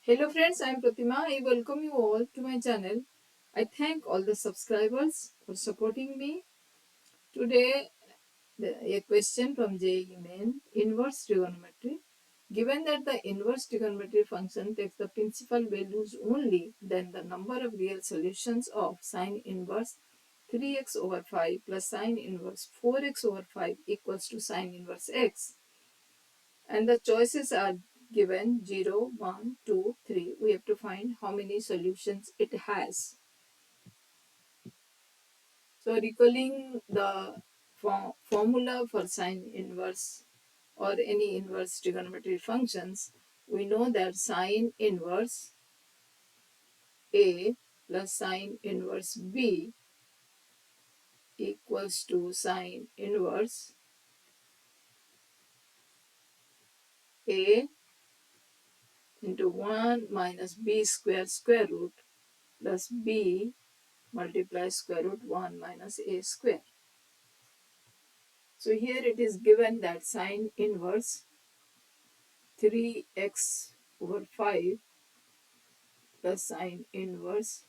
Hello friends, I am Pratima. I welcome you all to my channel. I thank all the subscribers for supporting me. Today, a question from JEE Main, inverse trigonometry. Given that the inverse trigonometry function takes the principal values only, then the number of real solutions of sine inverse 3x over 5 plus sine inverse 4x over 5 equals to sine inverse x. And the choices are given 0, 1, 2, 3. We have to find how many solutions it has. So recalling the formula for sine inverse or any inverse trigonometry functions, we know that sine inverse A plus sine inverse B equals to sine inverse A into 1 minus B square root plus B multiply square root 1 minus A square. So here it is given that sine inverse 3x over 5 plus sine inverse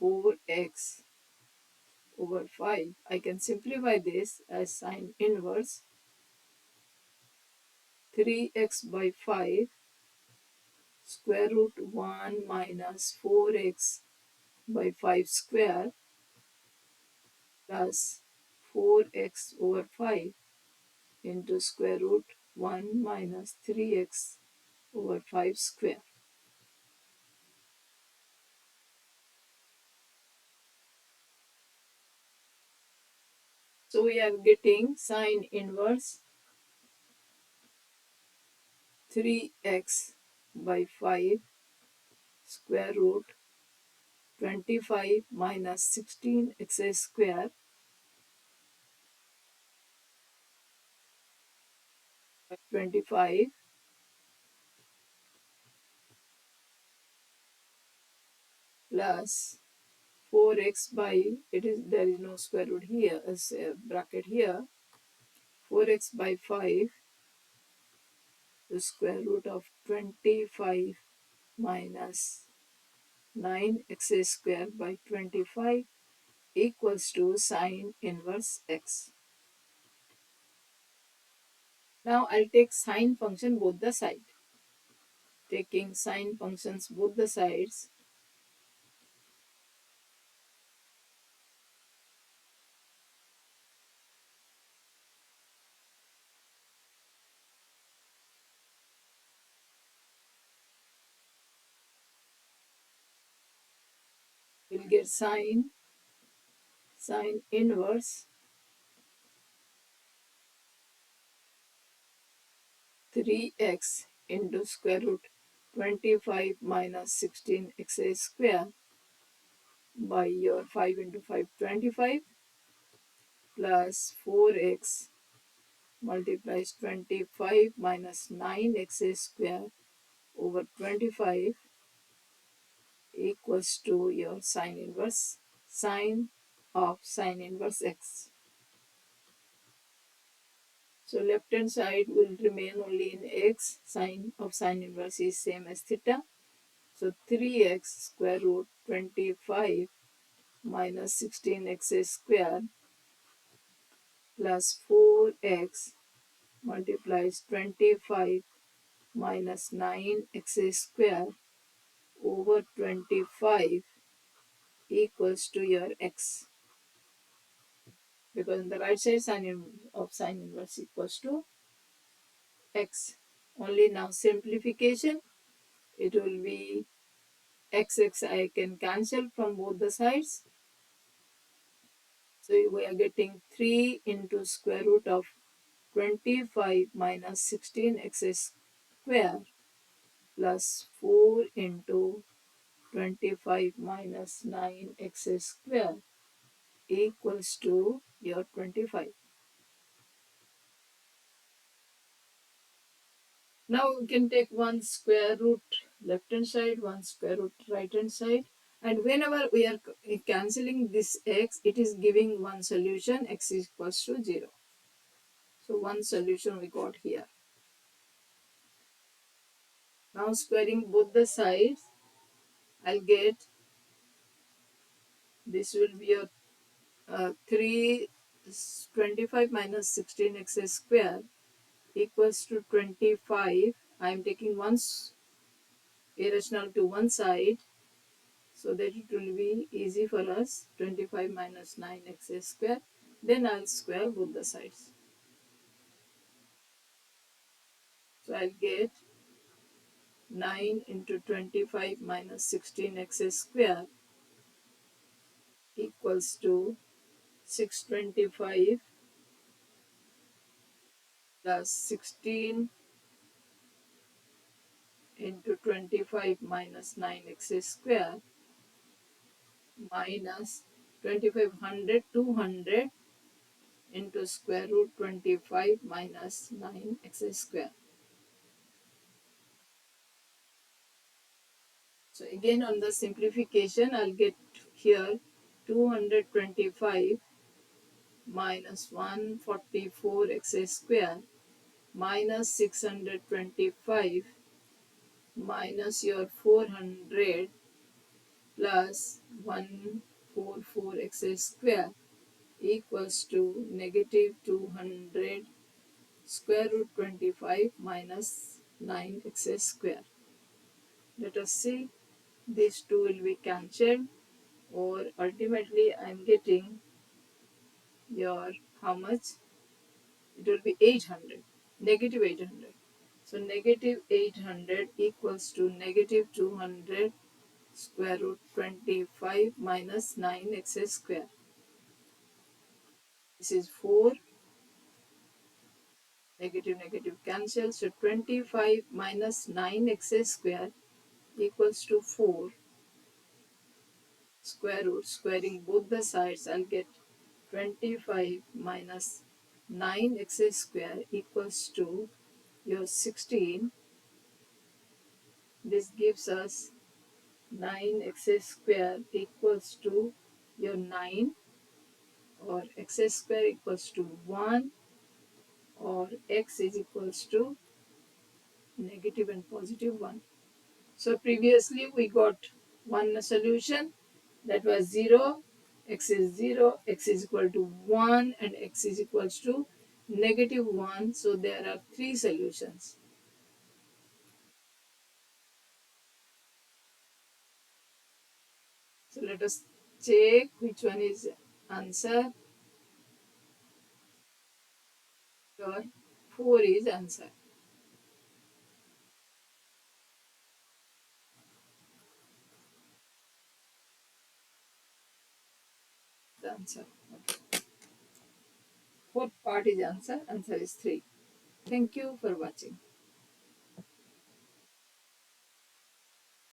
4x over 5. I can simplify this as sine inverse 3x by 5 square root 1 minus 4x by 5 square plus 4x over 5 into square root 1 minus 3x over 5 square. So we are getting sine inverse 3x by 5 square root 25 minus 16x square by 25 plus 4x by, there is no square root here as a bracket here, 4x by 5 the square root of 25 minus 9x square by 25 equals to sine inverse x. Now I'll take sine function both the sides. Taking sine functions both the sides, we'll get sine inverse 3x into square root 25 minus 16x square by your 5 into 5 25 plus 4x multiplies 25 minus 9x square over 25 equals to your sine inverse sine inverse x. So left hand side will remain only in x. Sine of sine inverse is same as theta. So 3x square root 25 minus 16x square plus 4x multiplies 25 minus 9x square over 25 equals to your x. Because on the right side sine of sine inverse equals to x. Only now simplification, it will be x I can cancel from both the sides. So we are getting 3 into square root of 25 minus 16x square plus 4 into 25 minus 9x square equals to your 25. Now we can take one square root left hand side, one square root right hand side, and whenever we are cancelling this x, it is giving one solution, x is equals to 0. So one solution we got here. Now squaring both the sides, I'll get, this will be a 325 minus 16x square equals to 25. I am taking one irrational to one side so that it will be easy for us. 25 minus 9x square. Then I'll square both the sides. So I'll get 9 into 25 minus 16x square equals to 625 plus 16 into 25 minus 9x square minus 2500 200 into square root 25 minus 9x square. So again on the simplification, I'll get here 225 minus 144x square minus 625 minus your 400 plus 144x square equals to negative 200 square root 25 minus 9x square. Let us see, these two will be cancelled, or ultimately I am getting your how much? It will be 800, negative 800. So negative 800 equals to negative 200 square root 25 minus 9x square. This is 4, negative negative cancel. So 25 minus 9x square equals to 4 square root. Squaring both the sides, I'll get 25 minus 9x square equals to your 16. This gives us 9x square equals to your 9, or x square equals to 1, or x is equals to negative and positive 1. So previously we got one solution, that was 0, x is 0, x is equal to 1, and x is equals to negative 1. So there are three solutions. So let us check which one is answer. Your 4 is answer. The answer. Okay. Fourth part is answer. Answer is 3. Thank you for watching.